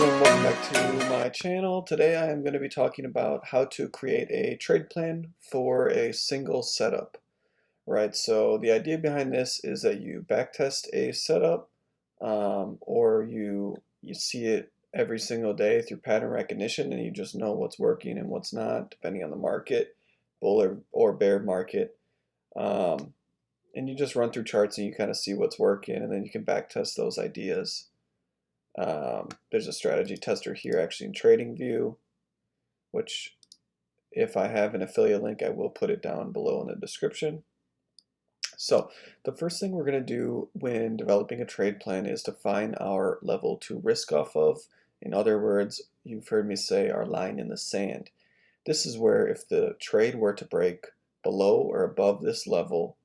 everyone, welcome back to my channel. Today I am going to be talking about how to create a trade plan for a single setup. Right, so the idea behind this is that you backtest a setup or you see it every single day through pattern recognition and you just know what's working and what's not depending on the market, bull or bear market. And you just run through charts and you kind of see what's working and then you can backtest those ideas. There's a strategy tester here actually in TradingView, which if I have an affiliate link I will put it down below in the description. So the first thing we're going to do when developing a trade plan is to find our level to risk off of. In other words, you've heard me say our line in the sand. This is where if the trade were to break below or above this level,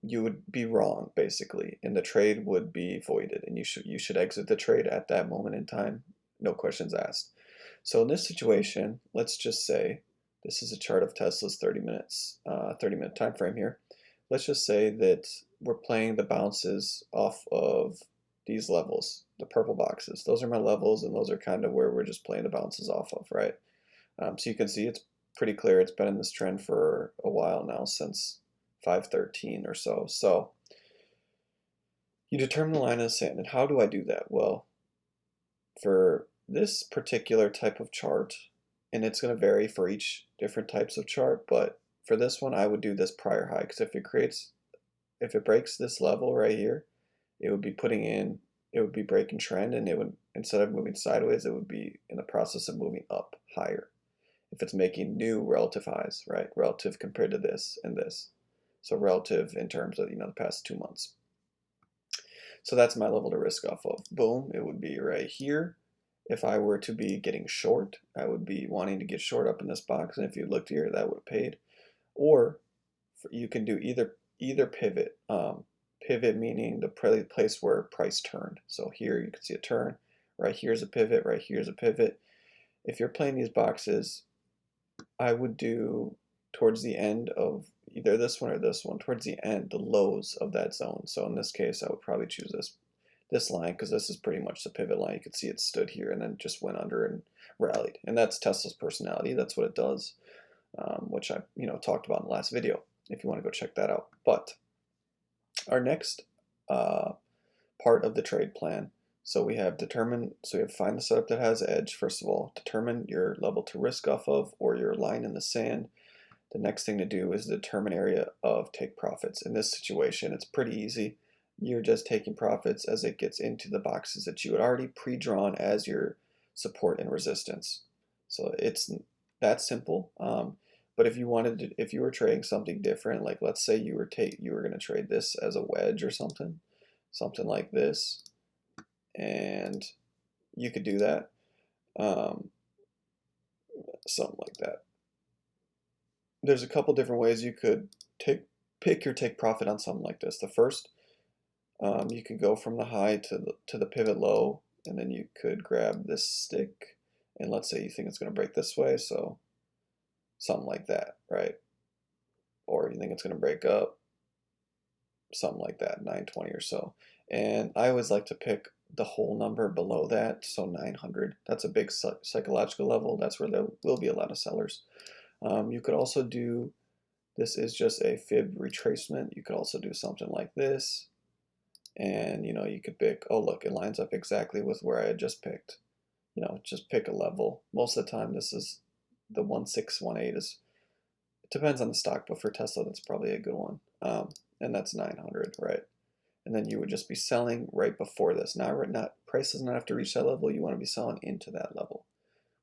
you would be wrong basically, and the trade would be voided, and you should exit the trade at that moment in time, no questions asked. So in this situation, let's just say this is a chart of Tesla's 30-minute time frame here. Let's just say that we're playing the bounces off of these levels, the purple boxes. Those are my levels, and those are kind of where we're just playing the bounces off of, right? So you can see it's pretty clear it's been in this trend for a while now, since 513 or so. So you determine the line in the sand. And how do I do that? Well, for this particular type of chart, and it's going to vary for each different types of chart, but for this one I would do this prior high, because if it breaks this level right here, it would be breaking trend, and it would, instead of moving sideways, it would be in the process of moving up higher if it's making new relative highs, right? Relative compared to this and this. So relative in terms of, the past 2 months. So that's my level to risk off of. Boom, it would be right here. If I were to be getting short, I would be wanting to get short up in this box, and if you looked here, that would have paid. Or you can do either pivot. Pivot meaning the place where price turned. So here you can see a turn. Right here's a pivot. Right here's a pivot. If you're playing these boxes, I would do towards the end of either this one or this one, towards the end, the lows of that zone. So in this case, I would probably choose this line, because this is pretty much the pivot line. You can see it stood here and then just went under and rallied. And that's Tesla's personality. That's what it does, which I talked about in the last video, if you want to go check that out. But our next part of the trade plan, so we have find the setup that has edge. First of all, determine your level to risk off of, or your line in the sand. The next thing to do is determine area of take profits. In this situation, it's pretty easy. You're just taking profits as it gets into the boxes that you had already pre-drawn as your support and resistance. So it's that simple. But if you were trading something different, like let's say you were going to trade this as a wedge or something like this, and you could do that, something like that. There's a couple different ways you could pick your take profit on something like this. The first, you could go from the high to the pivot low, and then you could grab this stick, and let's say you think it's going to break this way, so something like that, right? Or you think it's going to break up, something like that, 920 or so. And I always like to pick the whole number below that, so 900. That's a big psychological level. That's where there will be a lot of sellers. You could also do, this is just a fib retracement. You could also do something like this, and you could pick, oh look, it lines up exactly with where I had just picked. Just pick a level. Most of the time this is the 1618 is, it depends on the stock, but for Tesla that's probably a good one. And that's 900, right? And then you would just be selling right before this. Now, price does not have to reach that level. You want to be selling into that level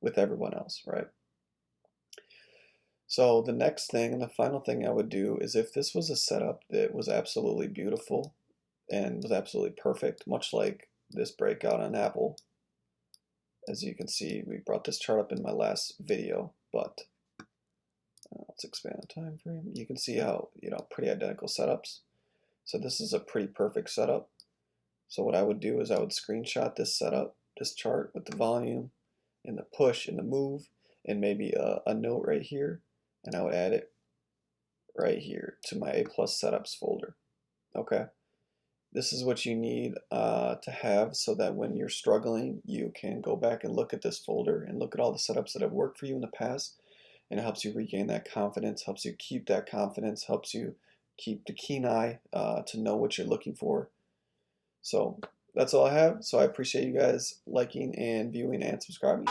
with everyone else, right? So the next thing and the final thing I would do is, if this was a setup that was absolutely beautiful and was absolutely perfect, much like this breakout on Apple. As you can see, we brought this chart up in my last video, but let's expand the time frame. You can see how, pretty identical setups. So this is a pretty perfect setup. So what I would do is I would screenshot this setup, this chart with the volume and the push and the move, and maybe a note right here, and I would add it right here to my A+ setups folder. Okay. This is what you need to have so that when you're struggling, you can go back and look at this folder and look at all the setups that have worked for you in the past, and it helps you regain that confidence, helps you keep that confidence, helps you keep the keen eye to know what you're looking for. So that's all I have. So I appreciate you guys liking and viewing and subscribing.